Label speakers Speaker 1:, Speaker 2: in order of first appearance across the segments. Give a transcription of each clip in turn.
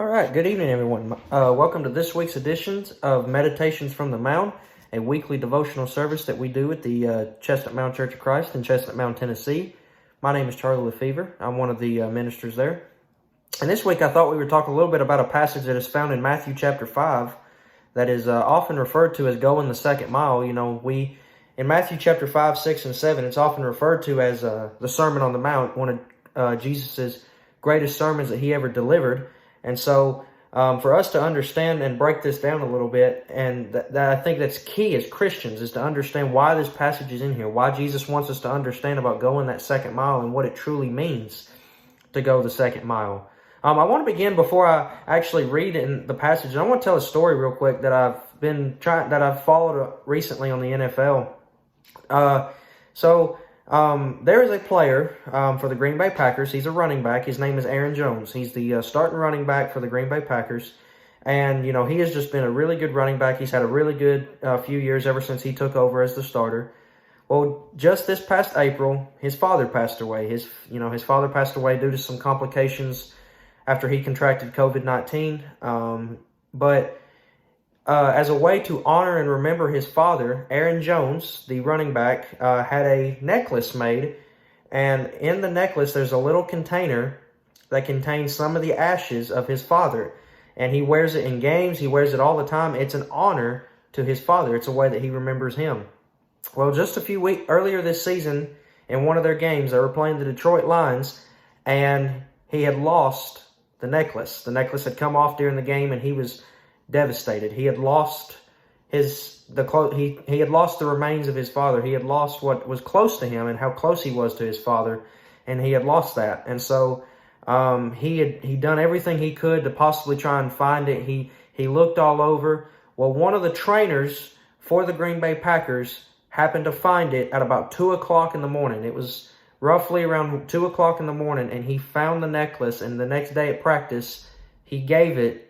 Speaker 1: All right, good evening, everyone. Welcome to this week's edition of Meditations from the Mound, a weekly devotional service that we do at the Chestnut Mound Church of Christ in Chestnut Mound, Tennessee. My name is Charlie Lefevre. I'm one of the ministers there. And this week I thought we would talk a little bit about a passage that is found in Matthew chapter 5 that is often referred to as going the second mile. You know, in Matthew chapter 5, 6, and 7, it's often referred to as the Sermon on the Mount, one of Jesus' greatest sermons that he ever delivered. And so for us to understand and break this down a little bit, and that I think that's key as Christians, is to understand why this passage is in here, why Jesus wants us to understand about going that second mile and what it truly means to go the second mile. I want to begin before I actually read in the passage. And I want to tell a story real quick that I've followed recently on the NFL. There is a player for the Green Bay Packers. He's a running back. His name is Aaron Jones. He's the starting running back for the Green Bay Packers. And, you know, he has just been a really good running back. He's had a really good few years ever since he took over as the starter. Well, just this past April, his father passed away. His father passed away due to some complications after he contracted COVID-19. As a way to honor and remember his father, Aaron Jones, the running back, had a necklace made. And in the necklace, there's a little container that contains some of the ashes of his father. And he wears it in games. He wears it all the time. It's an honor to his father. It's a way that he remembers him. Well, just a few weeks earlier this season, in one of their games, they were playing the Detroit Lions, and he had lost the necklace. The necklace had come off during the game, and he was devastated. He had lost he had lost the remains of his father. He had lost what was close to him and how close he was to his father, and he had lost that. And so he'd done everything he could to possibly try and find it. He looked all over. Well, one of the trainers for the Green Bay Packers happened to find it at about 2 o'clock in the morning. It was roughly around 2 o'clock in the morning, and he found the necklace, and the next day at practice, he gave it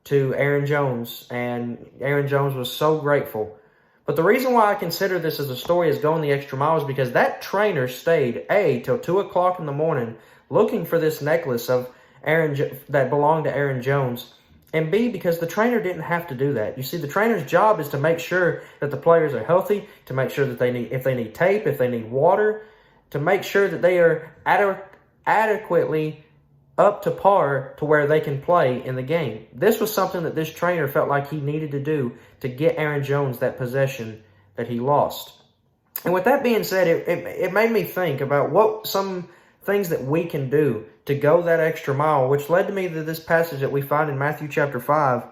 Speaker 1: to Aaron Jones, and Aaron Jones was so grateful. But the reason why I consider this as a story as going the extra mile is because that trainer stayed, A, till 2 o'clock in the morning looking for this necklace of that belonged to Aaron Jones, and B, because the trainer didn't have to do that. You see, the trainer's job is to make sure that the players are healthy, to make sure that if they need tape, if they need water, to make sure that they are adequately up to par to where they can play in the game. This was something that this trainer felt like he needed to do to get Aaron Jones that possession that he lost. And with that being said, it made me think about what some things that we can do to go that extra mile, which led to me to this passage that we find in Matthew chapter 5.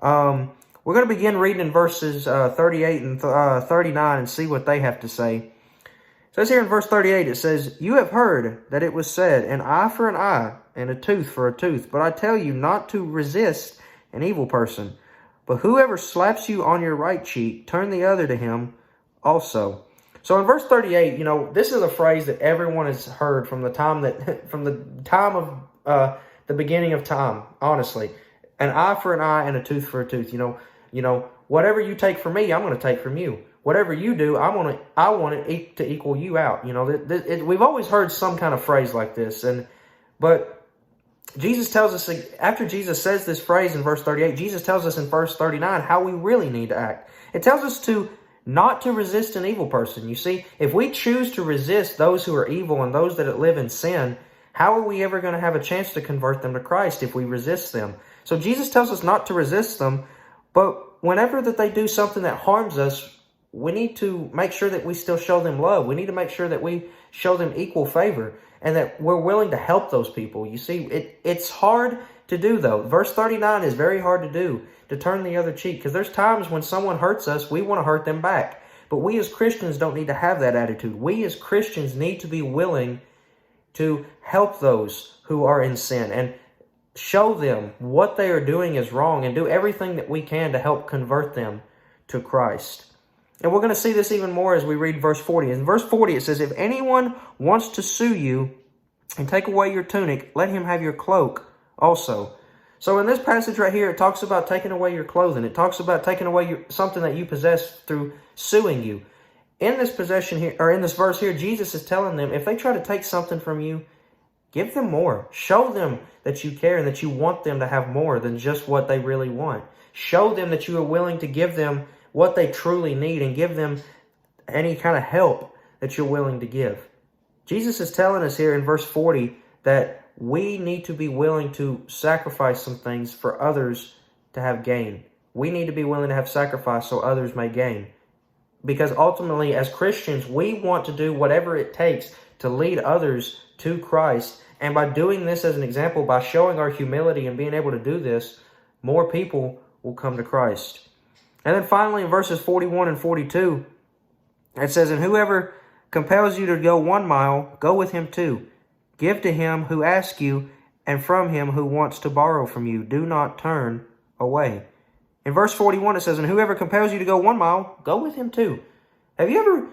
Speaker 1: We're going to begin reading in verses 38 and 39 and see what they have to say. It says here in verse 38, it says, "You have heard that it was said, an eye for an eye, and a tooth for a tooth. But I tell you not to resist an evil person. But whoever slaps you on your right cheek, turn the other to him also." So in verse 38, you know, this is a phrase that everyone has heard from the time of the beginning of time, honestly. An eye for an eye and a tooth for a tooth. You know, whatever you take from me, I'm going to take from you. Whatever you do, I want it to equal you out. You know, we've always heard some kind of phrase like this, but Jesus tells us, after Jesus says this phrase in verse 38, Jesus tells us in verse 39 how we really need to act. It tells us not to resist an evil person. You see, if we choose to resist those who are evil and those that live in sin, how are we ever going to have a chance to convert them to Christ if we resist them? So Jesus tells us not to resist them, but whenever that they do something that harms us, we need to make sure that we still show them love. We need to make sure that we show them equal favor and that we're willing to help those people. You see, it's hard to do, though. Verse 39 is very hard to do, to turn the other cheek, because there's times when someone hurts us, we want to hurt them back. But we as Christians don't need to have that attitude. We as Christians need to be willing to help those who are in sin and show them what they are doing is wrong and do everything that we can to help convert them to Christ. And we're going to see this even more as we read verse 40. In verse 40, it says, "If anyone wants to sue you and take away your tunic, let him have your cloak also." So in this passage right here, it talks about taking away your clothing. It talks about taking away something that you possess through suing you. In this possession here, or in this verse here, Jesus is telling them, if they try to take something from you, Give them more. Show them that you care and that you want them to have more than just what they really want. Show them that you are willing to give them what they truly need and give them any kind of help that you're willing to give. Jesus is telling us here in verse 40 that we need to be willing to sacrifice some things for others to have gain. We need to be willing to have sacrifice so others may gain. Because ultimately, as Christians, we want to do whatever it takes to lead others to Christ. And by doing this as an example, by showing our humility and being able to do this, more people will come to Christ. And then finally, in verses 41 and 42, it says, "And whoever compels you to go 1 mile, go with him 2. Give to him who asks you, and from him who wants to borrow from you. Do not turn away." In verse 41, it says, "And whoever compels you to go 1 mile, go with him 2. Have you ever,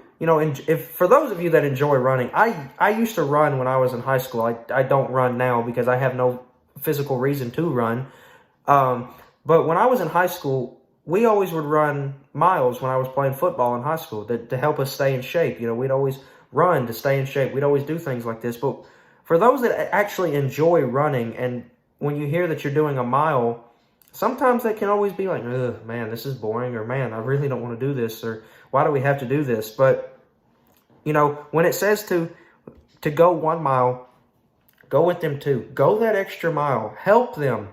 Speaker 1: if for those of you that enjoy running, I used to run when I was in high school. I don't run now because I have no physical reason to run. But when I was in high school, we always would run miles when I was playing football in high school to help us stay in shape. We'd always run to stay in shape. We'd always do things like this. But for those that actually enjoy running, and when you hear that you're doing a mile, sometimes that can always be like, "Ugh, man, this is boring," or "Man, I really don't want to do this," or "Why do we have to do this?" But, when it says to go 1 mile, go with them 2. Go that extra mile. Help them.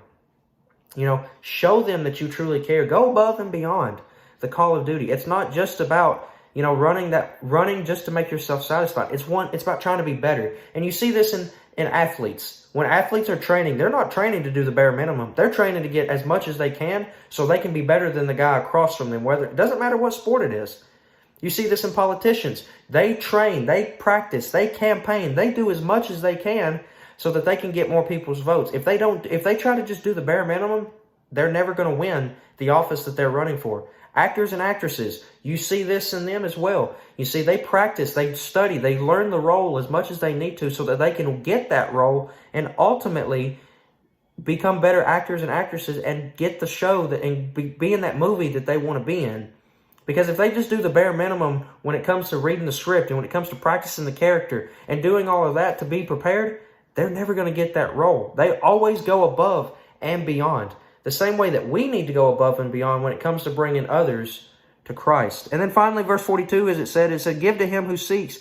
Speaker 1: Show them that you truly care. Go above and beyond the call of duty. It's not just about, running just to make yourself satisfied. It's about trying to be better. And you see this in athletes. When athletes are training, they're not training to do the bare minimum. They're training to get as much as they can so they can be better than the guy across from them. It doesn't matter what sport it is. You see this in politicians. They train, they practice, they campaign, they do as much as they can so that they can get more people's votes. If they try to just do the bare minimum, they're never going to win the office that they're running for. Actors and actresses, you see this in them as well. You see, they practice, they study, they learn the role as much as they need to so that they can get that role and ultimately become better actors and actresses and get the show and be in that movie that they want to be in. Because if they just do the bare minimum when it comes to reading the script and when it comes to practicing the character and doing all of that to be prepared, they're never going to get that role. They always go above and beyond. The same way that we need to go above and beyond when it comes to bringing others to Christ. And then finally, verse 42, as it said, "Give to him who seeks,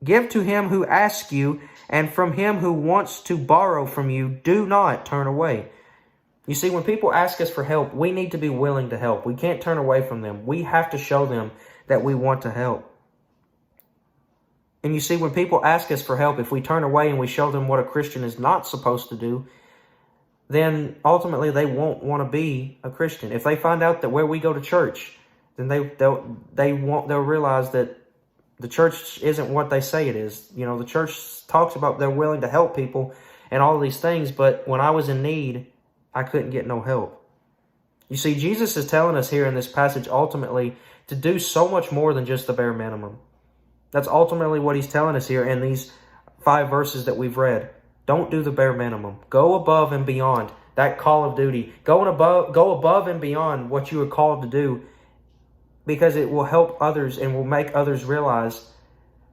Speaker 1: give to him who asks you, and from him who wants to borrow from you, do not turn away." You see, when people ask us for help, we need to be willing to help. We can't turn away from them. We have to show them that we want to help. And you see, when people ask us for help, if we turn away and we show them what a Christian is not supposed to do, then ultimately they won't want to be a Christian. If they find out that where we go to church, then they'll realize that the church isn't what they say it is. The church talks about they're willing to help people and all of these things, but when I was in need, I couldn't get no help. You see, Jesus is telling us here in this passage ultimately to do so much more than just the bare minimum. That's ultimately what he's telling us here in these 5 verses that we've read. Don't do the bare minimum. Go above and beyond that call of duty. Go above and beyond what you are called to do, because it will help others and will make others realize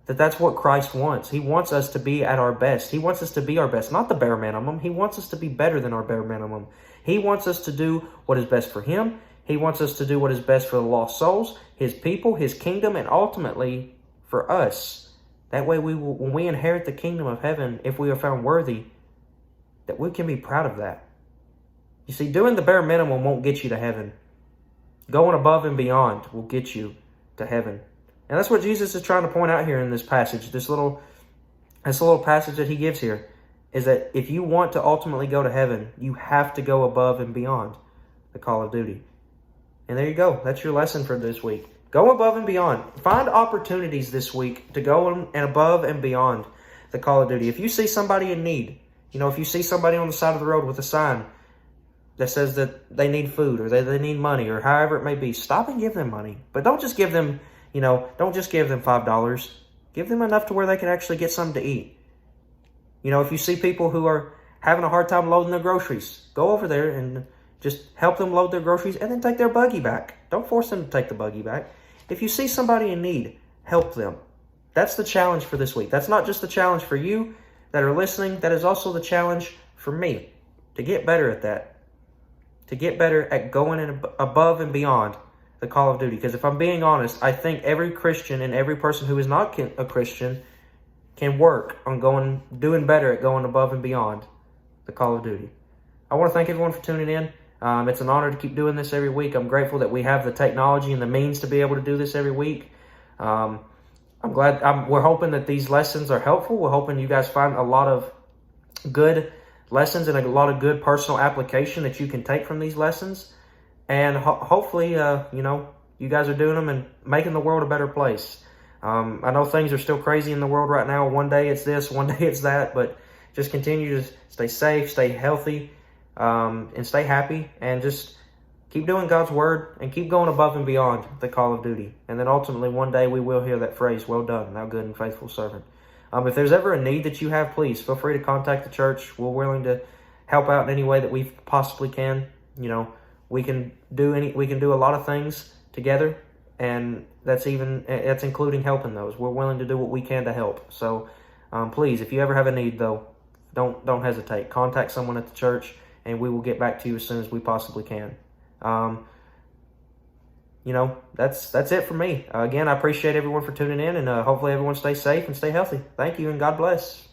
Speaker 1: that that's what Christ wants. He wants us to be at our best. He wants us to be our best, not the bare minimum. He wants us to be better than our bare minimum. He wants us to do what is best for him. He wants us to do what is best for the lost souls, his people, his kingdom, and ultimately for us. That way, when we inherit the kingdom of heaven, if we are found worthy, that we can be proud of that. You see, doing the bare minimum won't get you to heaven. Going above and beyond will get you to heaven. And that's what Jesus is trying to point out here in this passage. This little passage that he gives here is that if you want to ultimately go to heaven, you have to go above and beyond the call of duty. And there you go. That's your lesson for this week. Go above and beyond. Find opportunities this week to go and above and beyond the call of duty. If you see somebody in need, if you see somebody on the side of the road with a sign that says that they need food or they need money or however it may be, stop and give them money. But don't just give them, don't just give them $5. Give them enough to where they can actually get something to eat. If you see people who are having a hard time loading their groceries, go over there and just help them load their groceries and then take their buggy back. Don't force them to take the buggy back. If you see somebody in need, help them. That's the challenge for this week. That's not just the challenge for you. that are listening, that is also the challenge for me to get better at that, to get better at going above and beyond the call of duty. Because if I'm being honest, I think every Christian and every person who is not a Christian can work on doing better at going above and beyond the call of duty. I want to thank everyone for tuning in. It's an honor to keep doing this every week. I'm grateful that we have the technology and the means to be able to do this every week. I'm glad. We're hoping that these lessons are helpful. We're hoping you guys find a lot of good lessons and a lot of good personal application that you can take from these lessons. And hopefully, you guys are doing them and making the world a better place. I know things are still crazy in the world right now. One day it's this, one day it's that, but just continue to stay safe, stay healthy, and stay happy, and just keep doing God's word and keep going above and beyond the call of duty. And then ultimately one day we will hear that phrase, "Well done, thou good and faithful servant." If there's ever a need that you have, please feel free to contact the church. We're willing to help out in any way that we possibly can. We can do a lot of things together, and that's including helping those. We're willing to do what we can to help. So please, if you ever have a need, though, don't hesitate. Contact someone at the church, and we will get back to you as soon as we possibly can. That's it for me. Again, I appreciate everyone for tuning in, and hopefully everyone stays safe and stay healthy. Thank you, and God bless.